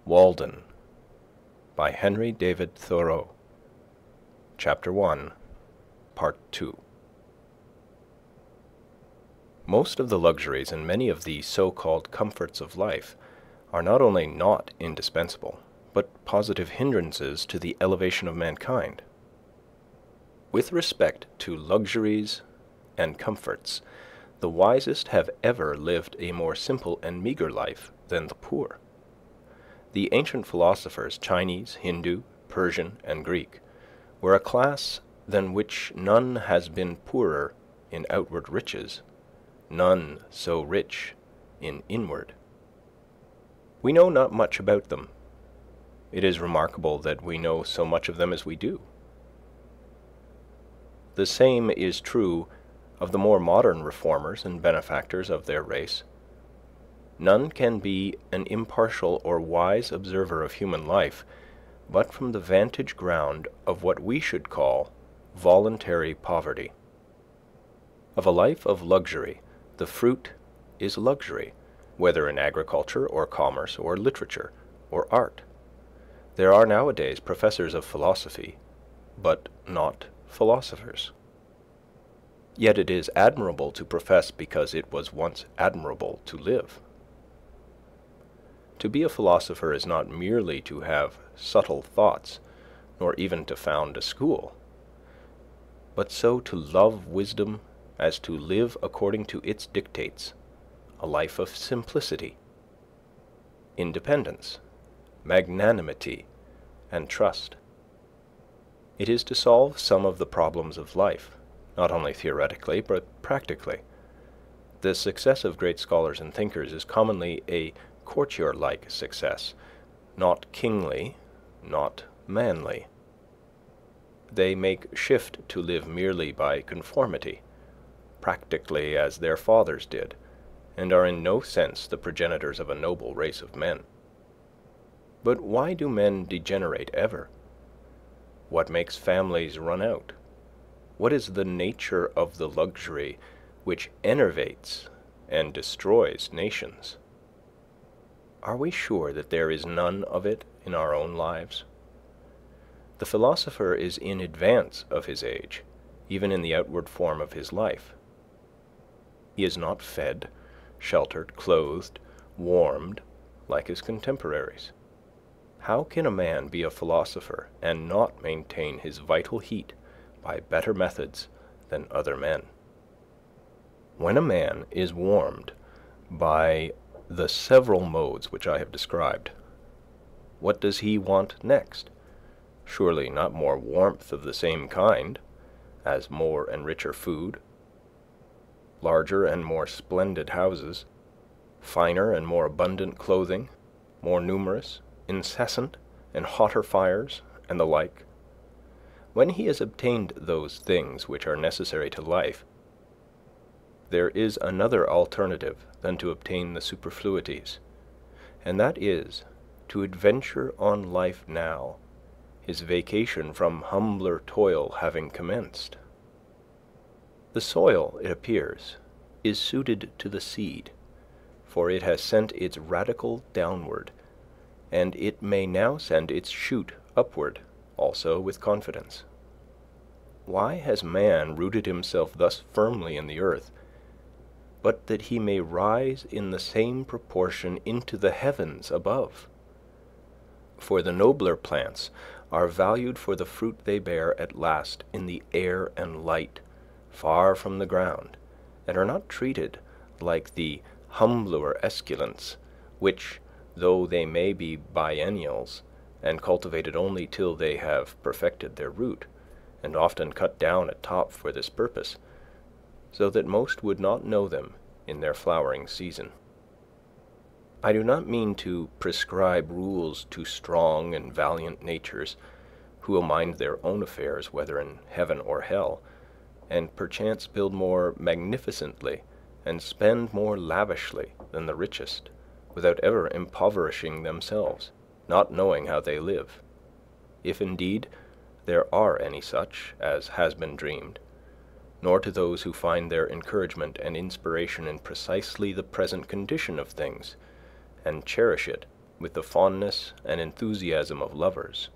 Walden by Henry David Thoreau. Chapter 1, Part 2. Most of the luxuries and many of the so-called comforts of life are not only not indispensable, but positive hindrances to the elevation of mankind. With respect to luxuries and comforts, the wisest have ever lived a more simple and meager life than the poor. The ancient philosophers, Chinese, Hindu, Persian, and Greek, were a class than which none has been poorer in outward riches, none so rich in inward. We know not much about them. It is remarkable that we know so much of them as we do. The same is true of the more modern reformers and benefactors of their race. None can be an impartial or wise observer of human life but from the vantage ground of what we should call voluntary poverty. Of a life of luxury, the fruit is luxury, whether in agriculture or commerce or literature or art. There are nowadays professors of philosophy, but not philosophers. Yet it is admirable to profess because it was once admirable to live. To be a philosopher is not merely to have subtle thoughts, nor even to found a school, but so to love wisdom as to live according to its dictates, a life of simplicity, independence, magnanimity, and trust. It is to solve some of the problems of life, not only theoretically, but practically. The success of great scholars and thinkers is commonly a courtier-like success, not kingly, not manly. They make shift to live merely by conformity, practically as their fathers did, and are in no sense the progenitors of a noble race of men. But why do men degenerate ever? What makes families run out? What is the nature of the luxury which enervates and destroys nations? Are we sure that there is none of it in our own lives? The philosopher is in advance of his age, even in the outward form of his life. He is not fed, sheltered, clothed, warmed, like his contemporaries. How can a man be a philosopher and not maintain his vital heat by better methods than other men? When a man is warmed by the several modes which I have described, what does he want next? Surely not more warmth of the same kind, as more and richer food, larger and more splendid houses, finer and more abundant clothing, more numerous, incessant, and hotter fires, and the like. When he has obtained those things which are necessary to life, there is another alternative than to obtain the superfluities, and that is to adventure on life now, his vacation from humbler toil having commenced. The soil, it appears, is suited to the seed, for it has sent its radicle downward, and it may now send its shoot upward also with confidence. Why has man rooted himself thus firmly in the earth, but that he may rise in the same proportion into the heavens above? For the nobler plants are valued for the fruit they bear at last in the air and light, far from the ground, and are not treated like the humbler esculents, which, though they may be biennials, and cultivated only till they have perfected their root, and often cut down at top for this purpose, so that most would not know them in their flowering season. I do not mean to prescribe rules to strong and valiant natures, who will mind their own affairs, whether in heaven or hell, and perchance build more magnificently and spend more lavishly than the richest, without ever impoverishing themselves, not knowing how they live, if indeed there are any such as has been dreamed, nor to those who find their encouragement and inspiration in precisely the present condition of things, and cherish it with the fondness and enthusiasm of lovers.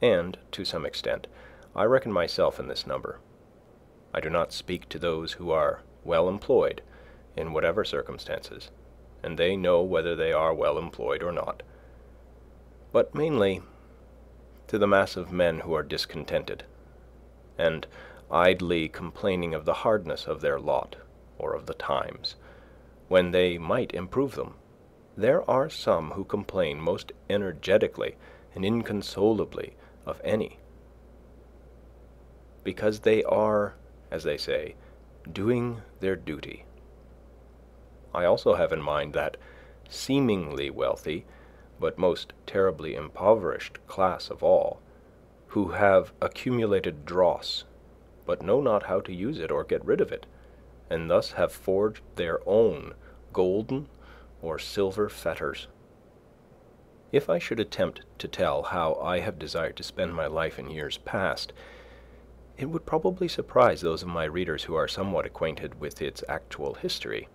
And, to some extent, I reckon myself in this number. I do not speak to those who are well employed, in whatever circumstances, and they know whether they are well employed or not, but mainly to the mass of men who are discontented, and idly complaining of the hardness of their lot, or of the times, when they might improve them. There are some who complain most energetically and inconsolably of any, because they are, as they say, doing their duty. I also have in mind that seemingly wealthy, but most terribly impoverished class of all, who have accumulated dross, but know not how to use it or get rid of it, and thus have forged their own golden or silver fetters. If I should attempt to tell how I have desired to spend my life in years past, it would probably surprise those of my readers who are somewhat acquainted with its actual history.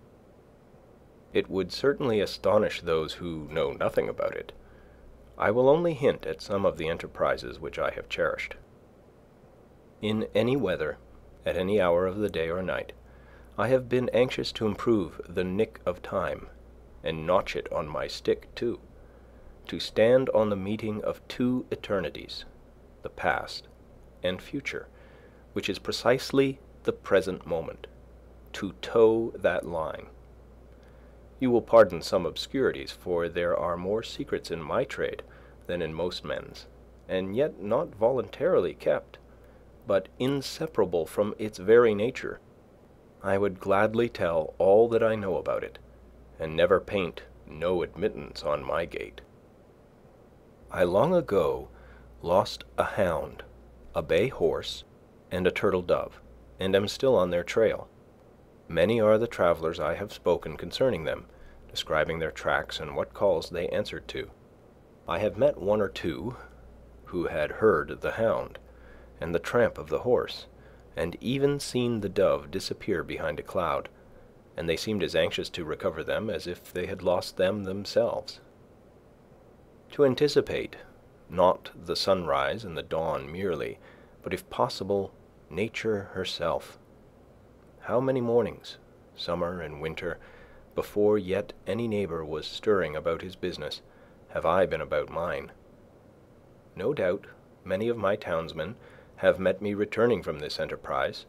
It would certainly astonish those who know nothing about it. I will only hint at some of the enterprises which I have cherished. In any weather, at any hour of the day or night, I have been anxious to improve the nick of time, and notch it on my stick too, to stand on the meeting of two eternities, the past and future, which is precisely the present moment, to toe that line. You will pardon some obscurities, for there are more secrets in my trade than in most men's, and yet not voluntarily kept, but inseparable from its very nature. I would gladly tell all that I know about it, and never paint no admittance on my gate. I long ago lost a hound, a bay horse, and a turtle dove, and am still on their trail. Many are the travelers I have spoken concerning them, describing their tracks and what calls they answered to. I have met one or two who had heard the hound and the tramp of the horse, and even seen the dove disappear behind a cloud, and they seemed as anxious to recover them as if they had lost them themselves. To anticipate, not the sunrise and the dawn merely, but if possible, nature herself. How many mornings, summer and winter, before yet any neighbor was stirring about his business, have I been about mine? No doubt many of my townsmen have met me returning from this enterprise,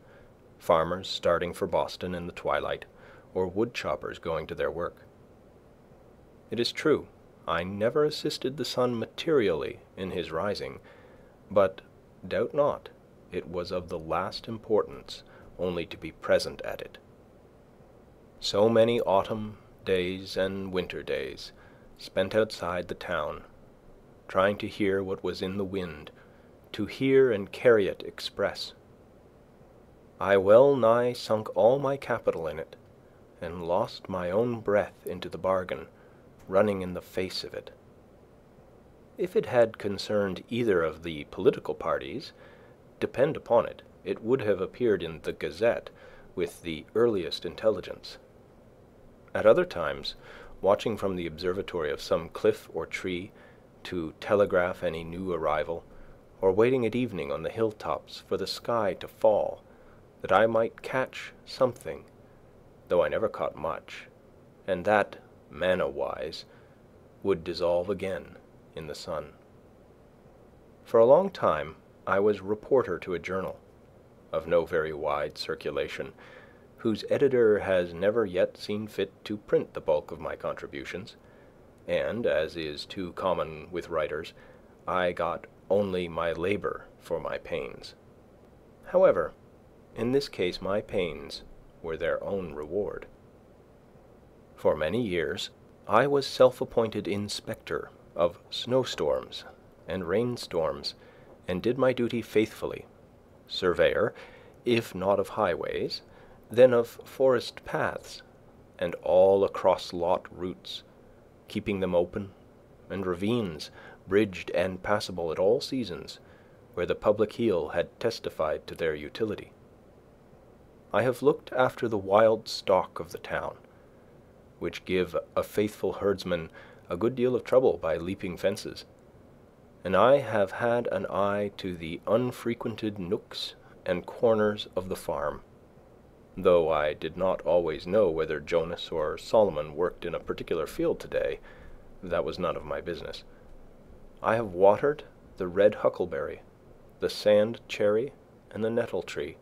farmers starting for Boston in the twilight, or wood choppers going to their work. It is true, I never assisted the sun materially in his rising, but doubt not it was of the last importance only to be present at it. So many autumn days and winter days spent outside the town, trying to hear what was in the wind, to hear and carry it express. I well nigh sunk all my capital in it, and lost my own breath into the bargain, running in the face of it. If it had concerned either of the political parties, depend upon it, it would have appeared in the Gazette with the earliest intelligence. At other times, watching from the observatory of some cliff or tree to telegraph any new arrival, or waiting at evening on the hilltops for the sky to fall, that I might catch something, though I never caught much, and that, manna-wise, would dissolve again in the sun. For a long time I was reporter to a journal, of no very wide circulation, whose editor has never yet seen fit to print the bulk of my contributions, and, as is too common with writers, I got only my labor for my pains. However, in this case my pains were their own reward. For many years I was self-appointed inspector of snowstorms and rainstorms, and did my duty faithfully, surveyor, if not of highways, then of forest paths, and all across lot routes, keeping them open, and ravines bridged and passable at all seasons, where the public heel had testified to their utility. I have looked after the wild stock of the town, which give a faithful herdsman a good deal of trouble by leaping fences, and I have had an eye to the unfrequented nooks and corners of the farm, though I did not always know whether Jonas or Solomon worked in a particular field today. That was none of my business. I have watered the red huckleberry, the sand cherry and the nettle tree,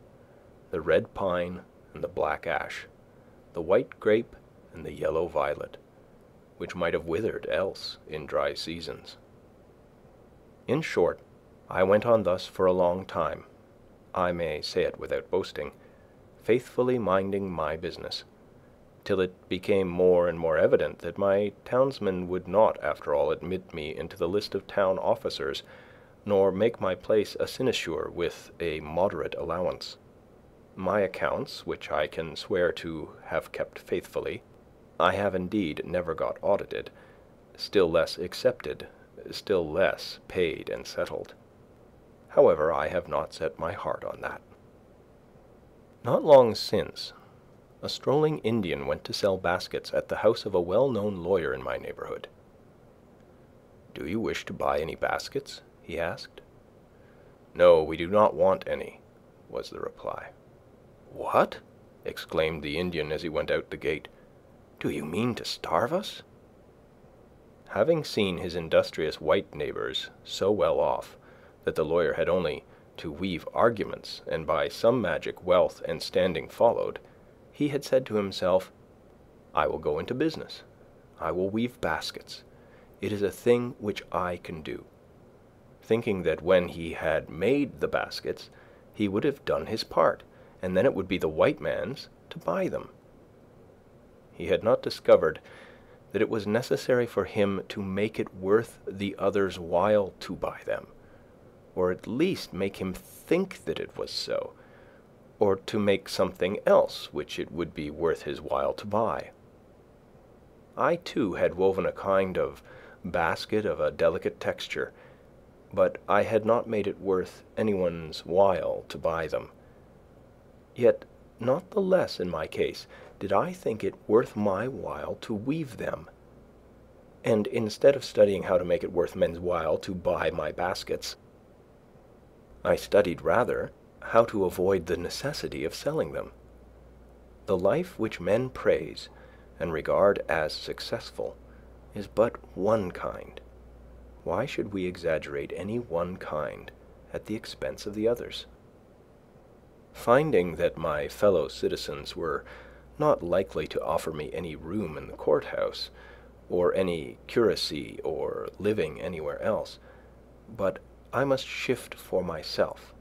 the red pine and the black ash, the white grape and the yellow violet, which might have withered else in dry seasons. In short, I went on thus for a long time, I may say it without boasting, faithfully minding my business, till it became more and more evident that my townsmen would not, after all, admit me into the list of town officers, nor make my place a sinecure with a moderate allowance. My accounts, which I can swear to have kept faithfully, I have indeed never got audited, still less accepted, still less paid and settled. However, I have not set my heart on that. Not long since, a strolling Indian went to sell baskets at the house of a well-known lawyer in my neighborhood. "Do you wish to buy any baskets?" he asked. "No, we do not want any," was the reply. "What?" exclaimed the Indian as he went out the gate. "Do you mean to starve us?" Having seen his industrious white neighbors so well off that the lawyer had only to weave arguments, and by some magic wealth and standing followed, he had said to himself, "I will go into business. I will weave baskets. It is a thing which I can do," thinking that when he had made the baskets, he would have done his part, and then it would be the white man's to buy them. He had not discovered that it was necessary for him to make it worth the other's while to buy them, or at least make him think that it was so, or to make something else which it would be worth his while to buy. I, too, had woven a kind of basket of a delicate texture, but I had not made it worth anyone's while to buy them. Yet not the less in my case did I think it worth my while to weave them. And instead of studying how to make it worth men's while to buy my baskets, I studied rather how to avoid the necessity of selling them. The life which men praise and regard as successful is but one kind. Why should we exaggerate any one kind at the expense of the others? Finding that my fellow citizens were not likely to offer me any room in the courthouse, or any curacy or living anywhere else, but I must shift for myself,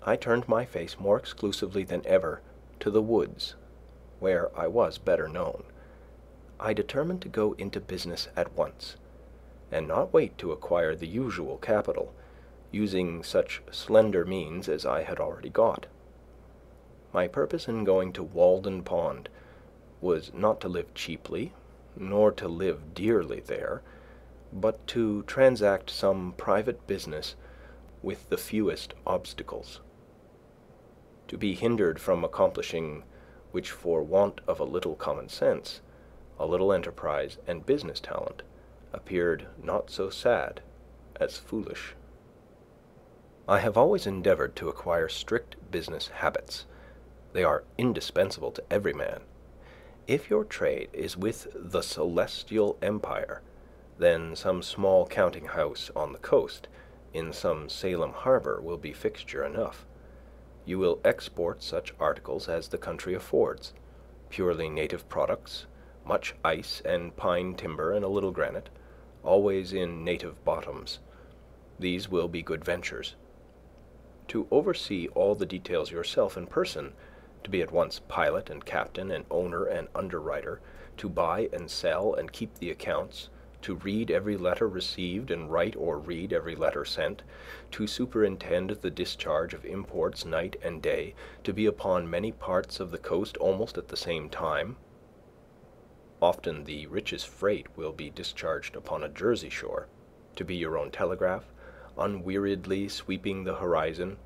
I turned my face more exclusively than ever to the woods, where I was better known. I determined to go into business at once, and not wait to acquire the usual capital, using such slender means as I had already got. My purpose in going to Walden Pond was not to live cheaply, nor to live dearly there, but to transact some private business with the fewest obstacles. To be hindered from accomplishing which for want of a little common sense, a little enterprise and business talent, appeared not so sad as foolish. I have always endeavored to acquire strict business habits. They are indispensable to every man. If your trade is with the celestial empire, then some small counting-house on the coast, in some Salem harbor, will be fixture enough. You will export such articles as the country affords, purely native products, much ice and pine timber and a little granite, always in native bottoms. These will be good ventures. To oversee all the details yourself in person, to be at once pilot and captain and owner and underwriter, to buy and sell and keep the accounts, to read every letter received and write or read every letter sent, to superintend the discharge of imports night and day, to be upon many parts of the coast almost at the same time. Often the richest freight will be discharged upon a Jersey shore, to be your own telegraph, unweariedly sweeping the horizon,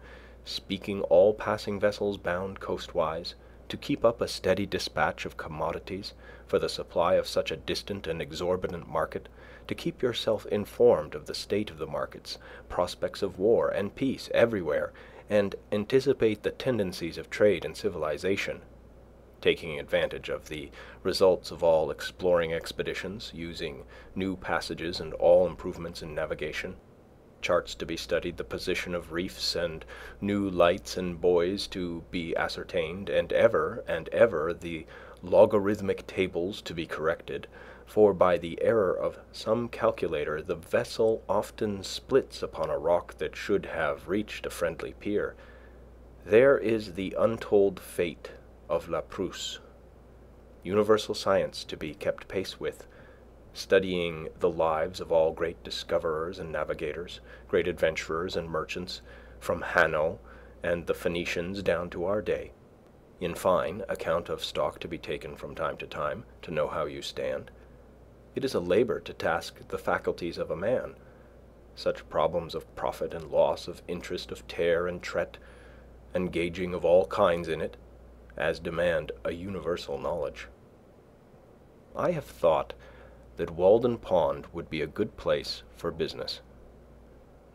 speaking all passing vessels bound coastwise, to keep up a steady dispatch of commodities for the supply of such a distant and exorbitant market, to keep yourself informed of the state of the markets, prospects of war and peace everywhere, and anticipate the tendencies of trade and civilization, taking advantage of the results of all exploring expeditions, using new passages and all improvements in navigation, charts to be studied, the position of reefs, and new lights and buoys to be ascertained, and ever the logarithmic tables to be corrected, for by the error of some calculator the vessel often splits upon a rock that should have reached a friendly pier. There is the untold fate of La Prousse, universal science to be kept pace with, studying the lives of all great discoverers and navigators, great adventurers and merchants, from Hanno and the Phoenicians down to our day. In fine, account of stock to be taken from time to know how you stand. It is a labor to task the faculties of a man. Such problems of profit and loss, of interest, of tare and tret, and gauging of all kinds in it, as demand a universal knowledge. I have thought that Walden Pond would be a good place for business.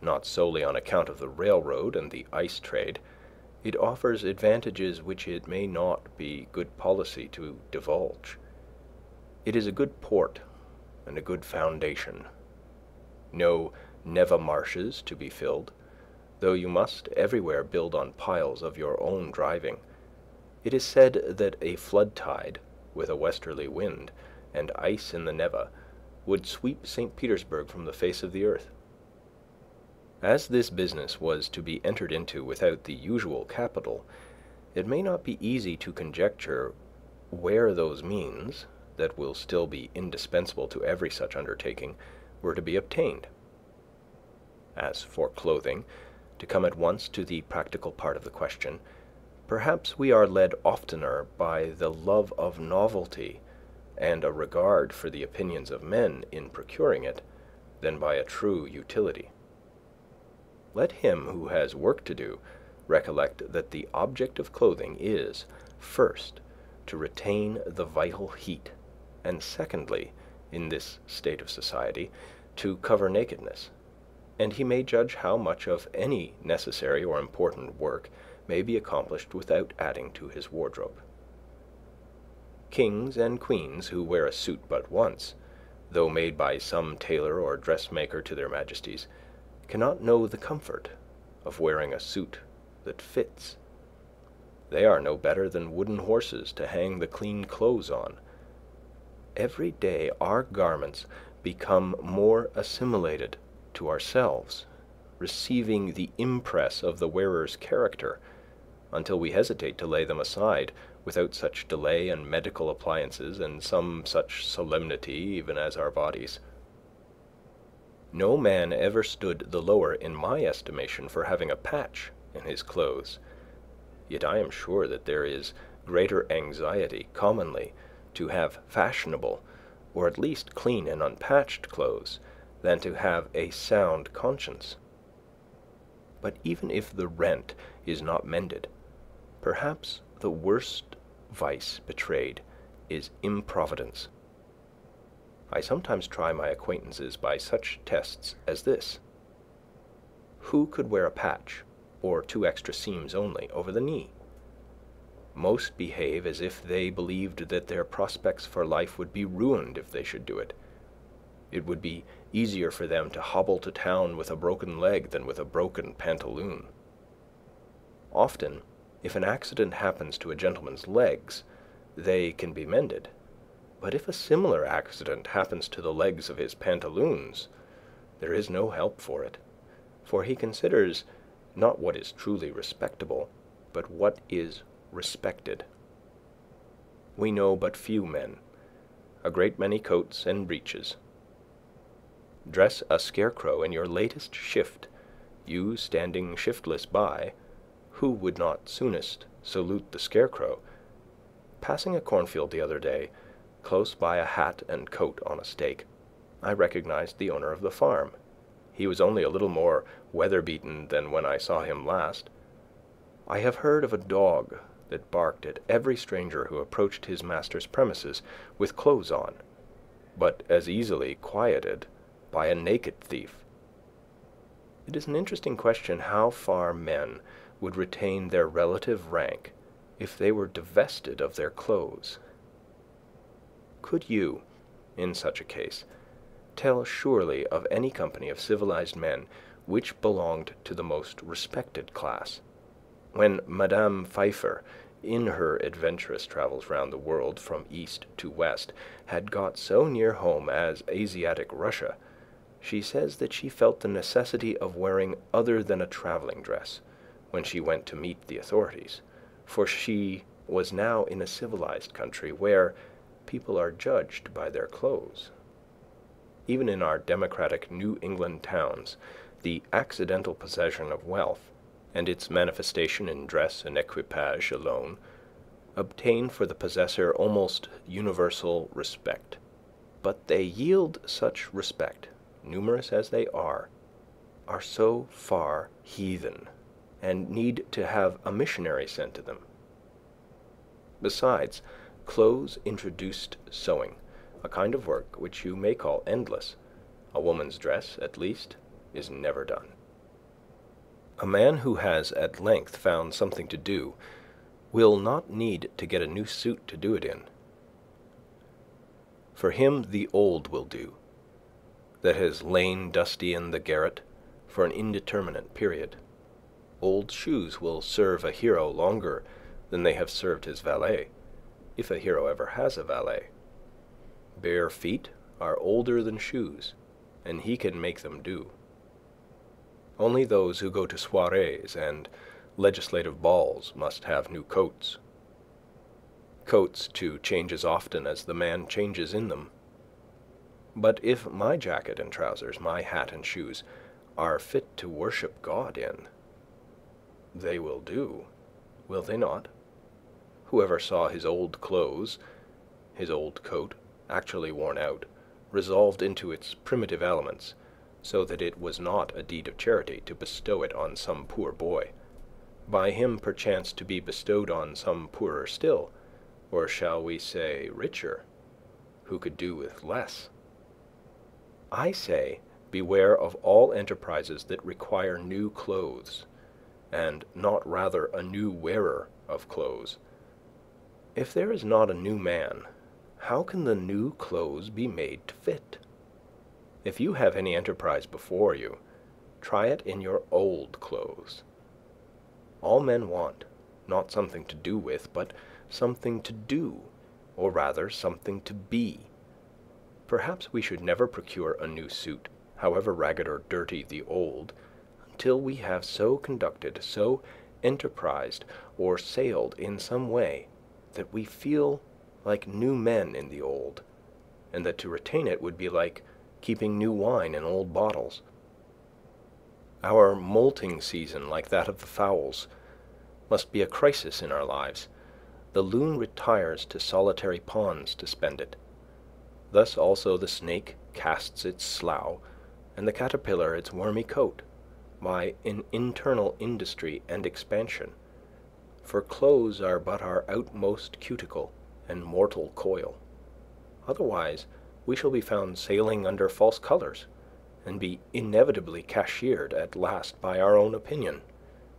Not solely on account of the railroad and the ice trade. It offers advantages which it may not be good policy to divulge. It is a good port and a good foundation. No Neva marshes to be filled, though you must everywhere build on piles of your own driving. It is said that a flood tide, with a westerly wind, and ice in the Neva, would sweep St. Petersburg from the face of the earth. As this business was to be entered into without the usual capital, it may not be easy to conjecture where those means, that will still be indispensable to every such undertaking, were to be obtained. As for clothing, to come at once to the practical part of the question, perhaps we are led oftener by the love of novelty and a regard for the opinions of men in procuring it, than by a true utility. Let him who has work to do recollect that the object of clothing is, first, to retain the vital heat, and secondly, in this state of society, to cover nakedness, and he may judge how much of any necessary or important work may be accomplished without adding to his wardrobe. Kings and queens who wear a suit but once, though made by some tailor or dressmaker to their majesties, cannot know the comfort of wearing a suit that fits. They are no better than wooden horses to hang the clean clothes on. Every day our garments become more assimilated to ourselves, receiving the impress of the wearer's character, until we hesitate to lay them aside without such delay and medical appliances and some such solemnity even as our bodies. No man ever stood the lower in my estimation for having a patch in his clothes, yet I am sure that there is greater anxiety commonly to have fashionable, or at least clean and unpatched clothes, than to have a sound conscience. But even if the rent is not mended, perhaps the worst vice betrayed is improvidence. I sometimes try my acquaintances by such tests as this. Who could wear a patch, or 2 extra seams only, over the knee? Most behave as if they believed that their prospects for life would be ruined if they should do it. It would be easier for them to hobble to town with a broken leg than with a broken pantaloon. Often, if an accident happens to a gentleman's legs, they can be mended. But if a similar accident happens to the legs of his pantaloons, there is no help for it, for he considers not what is truly respectable, but what is respected. We know but few men, a great many coats and breeches. Dress a scarecrow in your latest shift, you standing shiftless by, who would not soonest salute the scarecrow? Passing a cornfield the other day, close by a hat and coat on a stake, I recognized the owner of the farm. He was only a little more weather-beaten than when I saw him last. I have heard of a dog that barked at every stranger who approached his master's premises with clothes on, but as easily quieted by a naked thief. It is an interesting question how far men would retain their relative rank if they were divested of their clothes. Could you, in such a case, tell surely of any company of civilized men which belonged to the most respected class? When Madame Pfeiffer, in her adventurous travels round the world from east to west, had got so near home as Asiatic Russia, she says that she felt the necessity of wearing other than a traveling dress when she went to meet the authorities, for she was now in a civilized country where people are judged by their clothes. Even in our democratic New England towns, the accidental possession of wealth, and its manifestation in dress and equipage alone, obtain for the possessor almost universal respect. But they yield such respect, numerous as they are so far heathen, and need to have a missionary sent to them. Besides, clothes introduced sewing, a kind of work which you may call endless. A woman's dress, at least, is never done. A man who has at length found something to do will not need to get a new suit to do it in. For him the old will do, that has lain dusty in the garret for an indeterminate period. Old shoes will serve a hero longer than they have served his valet, if a hero ever has a valet. Bare feet are older than shoes, and he can make them do. Only those who go to soirees and legislative balls must have new coats. Coats, too, change as often as the man changes in them. But if my jacket and trousers, my hat and shoes, are fit to worship God in, they will do, will they not? Whoever saw his old clothes, his old coat, actually worn out, resolved into its primitive elements, so that it was not a deed of charity to bestow it on some poor boy, by him perchance to be bestowed on some poorer still, or shall we say richer, who could do with less? I say, beware of all enterprises that require new clothes, and not rather a new wearer of clothes. If there is not a new man, how can the new clothes be made to fit? If you have any enterprise before you, try it in your old clothes. All men want, not something to do with, but something to do, or rather something to be. Perhaps we should never procure a new suit, however ragged or dirty the old, until we have so conducted, so enterprised, or sailed in some way, that we feel like new men in the old, and that to retain it would be like keeping new wine in old bottles. Our molting season, like that of the fowls, must be a crisis in our lives. The loon retires to solitary ponds to spend it. Thus also the snake casts its slough, and the caterpillar its wormy coat, by an internal industry and expansion. For clothes are but our outmost cuticle and mortal coil. Otherwise we shall be found sailing under false colors, and be inevitably cashiered at last by our own opinion,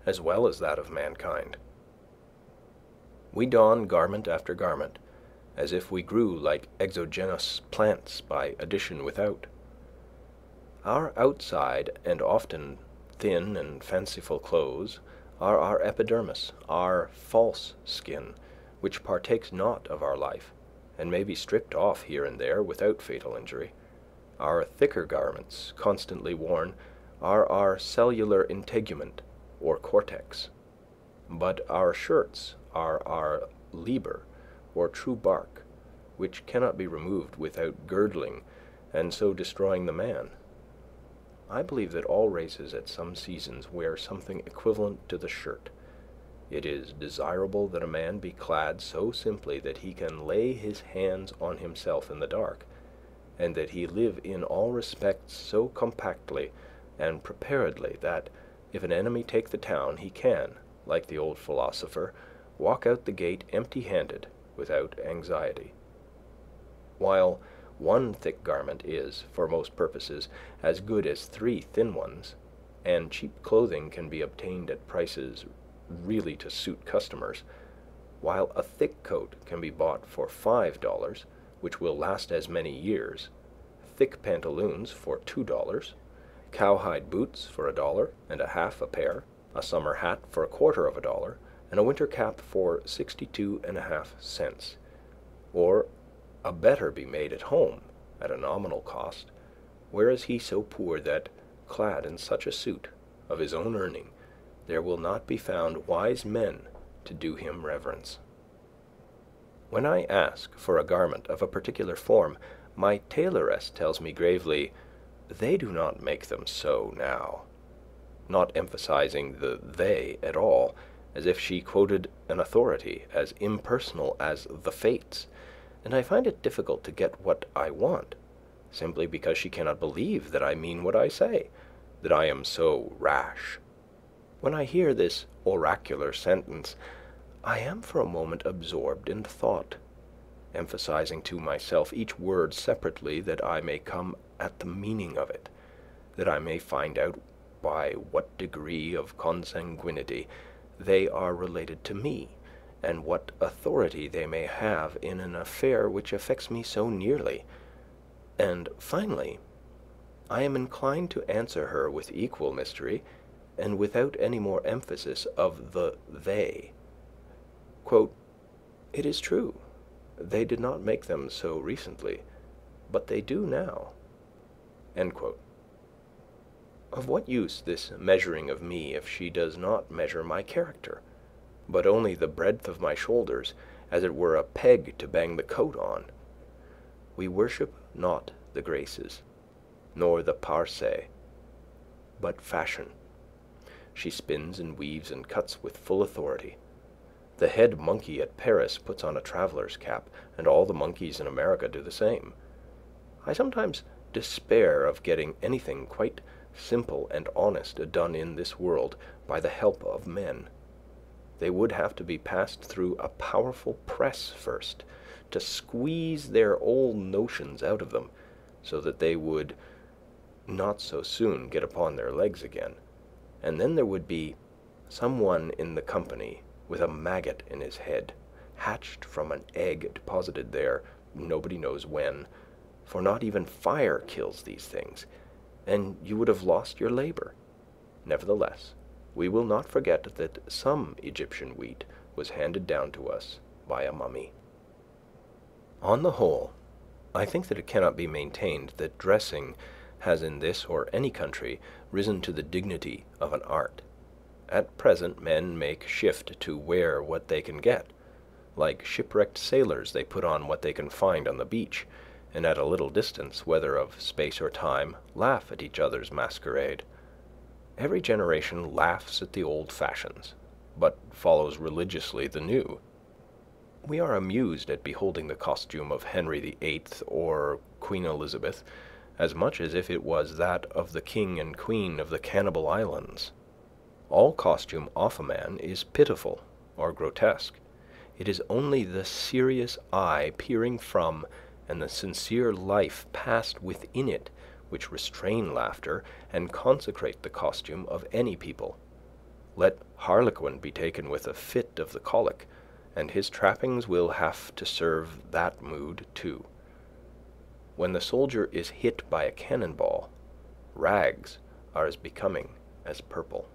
as well as that of mankind. We don garment after garment, as if we grew like exogenous plants by addition without. Our outside and often thin and fanciful clothes are our epidermis, our false skin, which partakes not of our life, and may be stripped off here and there without fatal injury. Our thicker garments, constantly worn, are our cellular integument, or cortex. But our shirts are our liber, or true bark, which cannot be removed without girdling, and so destroying the man. I believe that all races at some seasons wear something equivalent to the shirt. It is desirable that a man be clad so simply that he can lay his hands on himself in the dark, and that he live in all respects so compactly and preparedly that, if an enemy take the town, he can, like the old philosopher, walk out the gate empty-handed, without anxiety. While one thick garment is, for most purposes, as good as 3 thin ones, and cheap clothing can be obtained at prices really to suit customers, while a thick coat can be bought for $5, which will last as many years, thick pantaloons for $2, cowhide boots for $1.50 a pair, a summer hat for $0.25, and a winter cap for 62.5 cents, or a better be made at home at a nominal cost, where is he so poor that, clad in such a suit of his own earning, there will not be found wise men to do him reverence. When I ask for a garment of a particular form, my tailoress tells me gravely, "They do not make them so now," not emphasizing the "they" at all, as if she quoted an authority as impersonal as the Fates, and I find it difficult to get what I want, simply because she cannot believe that I mean what I say, that I am so rash. When I hear this oracular sentence, I am for a moment absorbed in thought, emphasizing to myself each word separately that I may come at the meaning of it, that I may find out by what degree of consanguinity they are related to me, and what authority they may have in an affair which affects me so nearly. And finally, I am inclined to answer her with equal mystery, and without any more emphasis of the they. Quote, "It is true, they did not make them so recently, but they do now." End quote. Of what use this measuring of me if she does not measure my character, but only the breadth of my shoulders, as it were a peg to bang the coat on? We worship not the graces, nor the parse, but fashion. She spins and weaves and cuts with full authority. The head monkey at Paris puts on a traveler's cap, and all the monkeys in America do the same. I sometimes despair of getting anything quite simple and honest done in this world by the help of men. They would have to be passed through a powerful press first, to squeeze their old notions out of them, so that they would not so soon get upon their legs again. And then there would be some one in the company with a maggot in his head, hatched from an egg deposited there nobody knows when, for not even fire kills these things, and you would have lost your labor. Nevertheless, we will not forget that some Egyptian wheat was handed down to us by a mummy. On the whole, I think that it cannot be maintained that dressing has in this or any country risen to the dignity of an art. At present men make shift to wear what they can get. Like shipwrecked sailors, they put on what they can find on the beach, and at a little distance, whether of space or time, laugh at each other's masquerade. Every generation laughs at the old fashions, but follows religiously the new. We are amused at beholding the costume of Henry VIII or Queen Elizabeth, as much as if it was that of the king and queen of the Cannibal Islands. All costume off a man is pitiful or grotesque. It is only the serious eye peering from and the sincere life passed within it which restrain laughter and consecrate the costume of any people. Let Harlequin be taken with a fit of the colic, and his trappings will have to serve that mood too. When the soldier is hit by a cannonball, rags are as becoming as purple.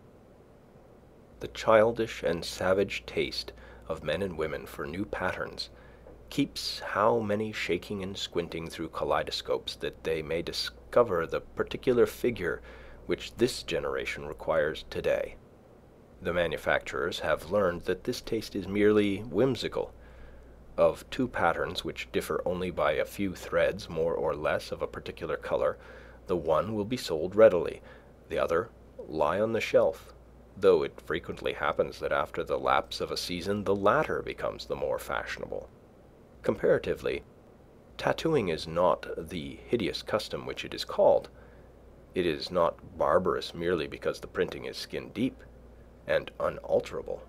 The childish and savage taste of men and women for new patterns keeps how many shaking and squinting through kaleidoscopes that they may discover the particular figure which this generation requires today. The manufacturers have learned that this taste is merely whimsical. Of two patterns which differ only by a few threads more or less of a particular color, the one will be sold readily, the other lie on the shelf, though it frequently happens that after the lapse of a season the latter becomes the more fashionable. Comparatively, tattooing is not the hideous custom which it is called. It is not barbarous merely because the printing is skin deep and unalterable.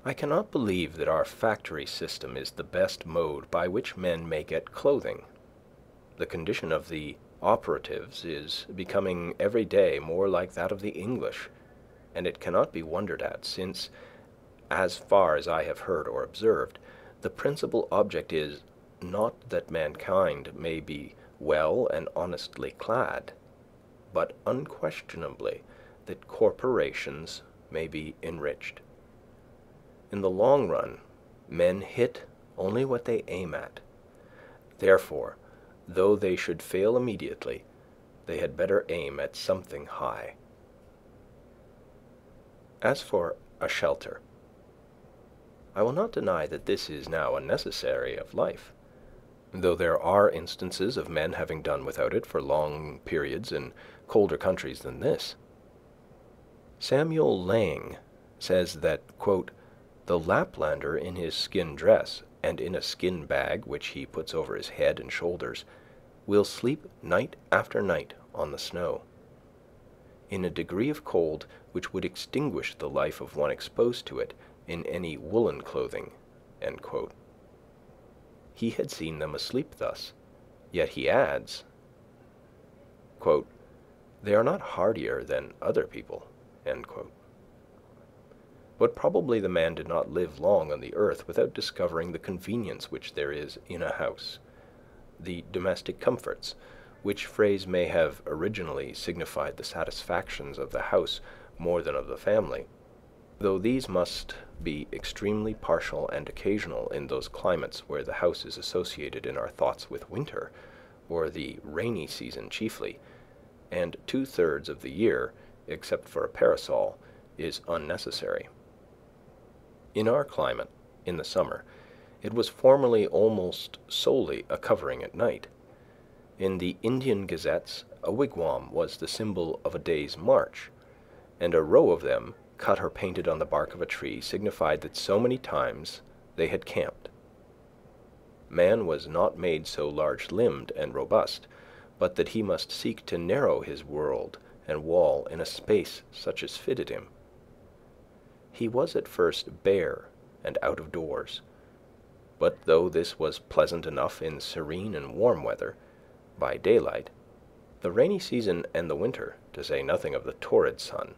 I cannot believe that our factory system is the best mode by which men may get clothing. The condition of the operatives is becoming every day more like that of the English, and it cannot be wondered at, since, as far as I have heard or observed, the principal object is, not that mankind may be well and honestly clad, but unquestionably that corporations may be enriched. In the long run, men hit only what they aim at. Therefore, though they should fail immediately, they had better aim at something high. As for a shelter, I will not deny that this is now a necessary of life, though there are instances of men having done without it for long periods in colder countries than this. Samuel Lang says that, quote, "The Laplander in his skin dress, and in a skin bag which he puts over his head and shoulders, will sleep night after night on the snow, in a degree of cold which would extinguish the life of one exposed to it in any woolen clothing." End quote. He had seen them asleep thus, yet he adds, quote, "They are not hardier than other people." End quote. But probably the man did not live long on the earth without discovering the convenience which there is in a house, the domestic comforts, which phrase may have originally signified the satisfactions of the house more than of the family, though these must be extremely partial and occasional in those climates where the house is associated in our thoughts with winter, or the rainy season chiefly, and 2/3 of the year, except for a parasol, is unnecessary. In our climate, in the summer, it was formerly almost solely a covering at night. In the Indian gazettes, a wigwam was the symbol of a day's march, and a row of them, cut or painted on the bark of a tree, signified that so many times they had camped. Man was not made so large-limbed and robust, but that he must seek to narrow his world and wall in a space such as fitted him. He was at first bare and out of doors, but though this was pleasant enough in serene and warm weather, by daylight, the rainy season and the winter, to say nothing of the torrid sun,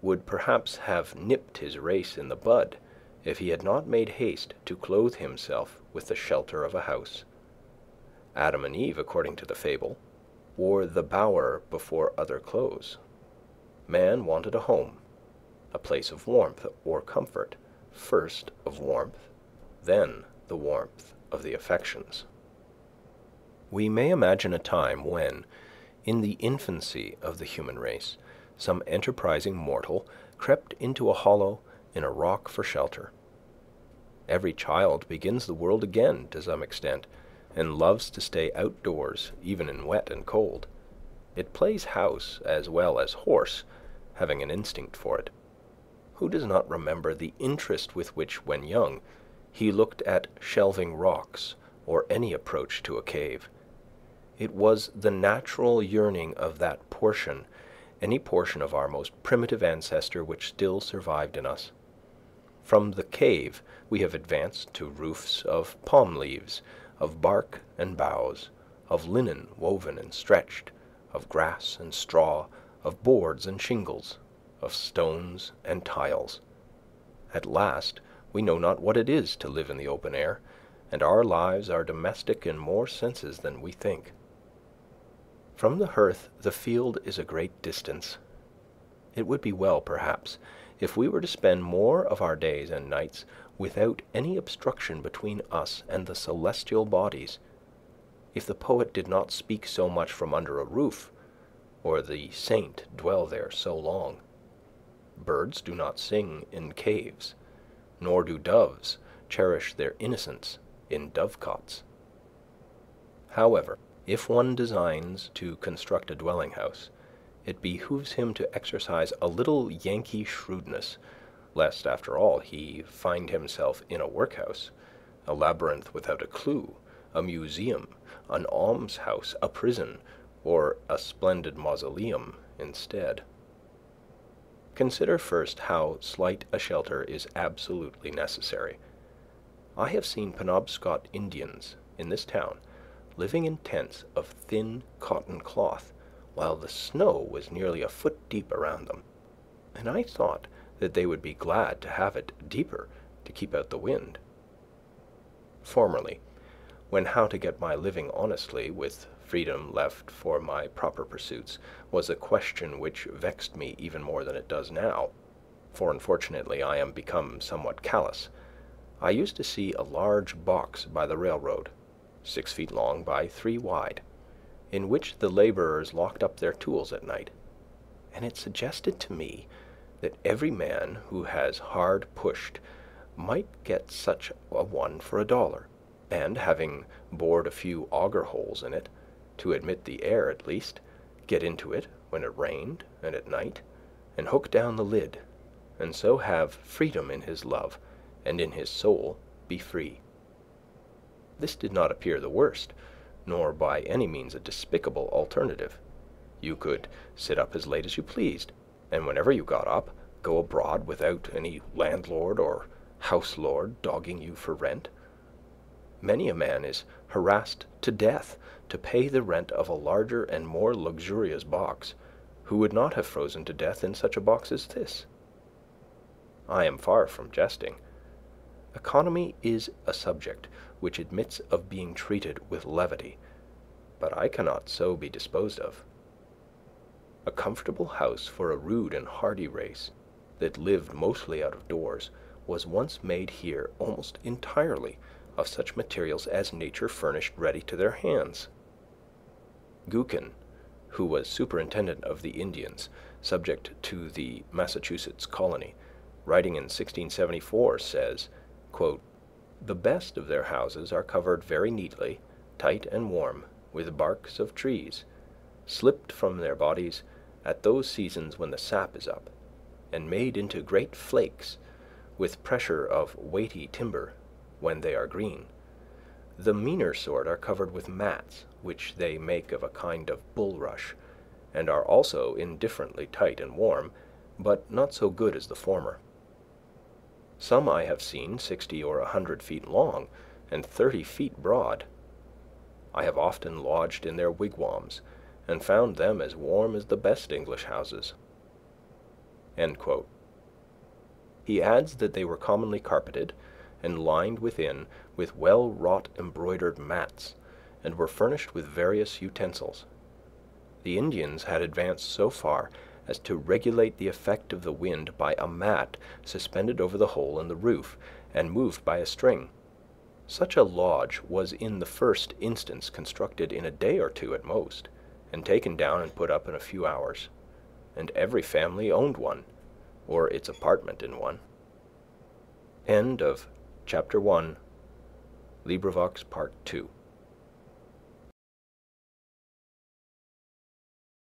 would perhaps have nipped his race in the bud if he had not made haste to clothe himself with the shelter of a house. Adam and Eve, according to the fable, wore the bower before other clothes. Man wanted a home, a place of warmth or comfort, first of warmth, then the warmth of the affections. We may imagine a time when, in the infancy of the human race, some enterprising mortal crept into a hollow in a rock for shelter. Every child begins the world again to some extent, and loves to stay outdoors even in wet and cold. It plays house as well as horse, having an instinct for it. Who does not remember the interest with which, when young, he looked at shelving rocks or any approach to a cave? It was the natural yearning of that portion, any portion of our most primitive ancestor which still survived in us. From the cave we have advanced to roofs of palm leaves, of bark and boughs, of linen woven and stretched, of grass and straw, of boards and shingles, of stones and tiles. At last we know not what it is to live in the open air, and our lives are domestic in more senses than we think. From the hearth the field is a great distance. It would be well, perhaps, if we were to spend more of our days and nights without any obstruction between us and the celestial bodies, if the poet did not speak so much from under a roof, or the saint dwell there so long. Birds do not sing in caves, nor do doves cherish their innocence in dovecots. However, if one designs to construct a dwelling-house, it behooves him to exercise a little Yankee shrewdness, lest, after all, he find himself in a workhouse, a labyrinth without a clue, a museum, an almshouse, a prison, or a splendid mausoleum instead. Consider first how slight a shelter is absolutely necessary. I have seen Penobscot Indians in this town living in tents of thin cotton cloth, while the snow was nearly a foot deep around them, and I thought that they would be glad to have it deeper to keep out the wind. Formerly, when how to get my living honestly, with freedom left for my proper pursuits, was a question which vexed me even more than it does now, for unfortunately I am become somewhat callous, I used to see a large box by the railroad, 6 feet long by 3 wide, in which the laborers locked up their tools at night, and it suggested to me that every man who has hard pushed might get such a one for $1, and having bored a few auger holes in it, to admit the air at least, get into it when it rained and at night, and hook down the lid, and so have freedom in his love, and in his soul be free. This did not appear the worst, nor by any means a despicable alternative. You could sit up as late as you pleased, and whenever you got up, go abroad without any landlord or house lord dogging you for rent. Many a man is harassed to death to pay the rent of a larger and more luxurious box, who would not have frozen to death in such a box as this. I am far from jesting. Economy is a subject which admits of being treated with levity, but I cannot so be disposed of. A comfortable house for a rude and hardy race that lived mostly out of doors was once made here almost entirely of such materials as nature furnished ready to their hands. Gookin, who was superintendent of the Indians, subject to the Massachusetts colony, writing in 1674, says, quote, "The best of their houses are covered very neatly, tight and warm, with barks of trees, slipped from their bodies at those seasons when the sap is up, and made into great flakes, with pressure of weighty timber, when they are green. The meaner sort are covered with mats, which they make of a kind of bulrush, and are also indifferently tight and warm, but not so good as the former. Some I have seen 60 or 100 feet long, and 30 feet broad. I have often lodged in their wigwams, and found them as warm as the best English houses." End quote. He adds that they were commonly carpeted, and lined within with well-wrought embroidered mats, and were furnished with various utensils. The Indians had advanced so far as to regulate the effect of the wind by a mat suspended over the hole in the roof, and moved by a string. Such a lodge was in the first instance constructed in a day or two at most, and taken down and put up in a few hours, and every family owned one, or its apartment in one. End of Chapter 1, LibriVox Part 2.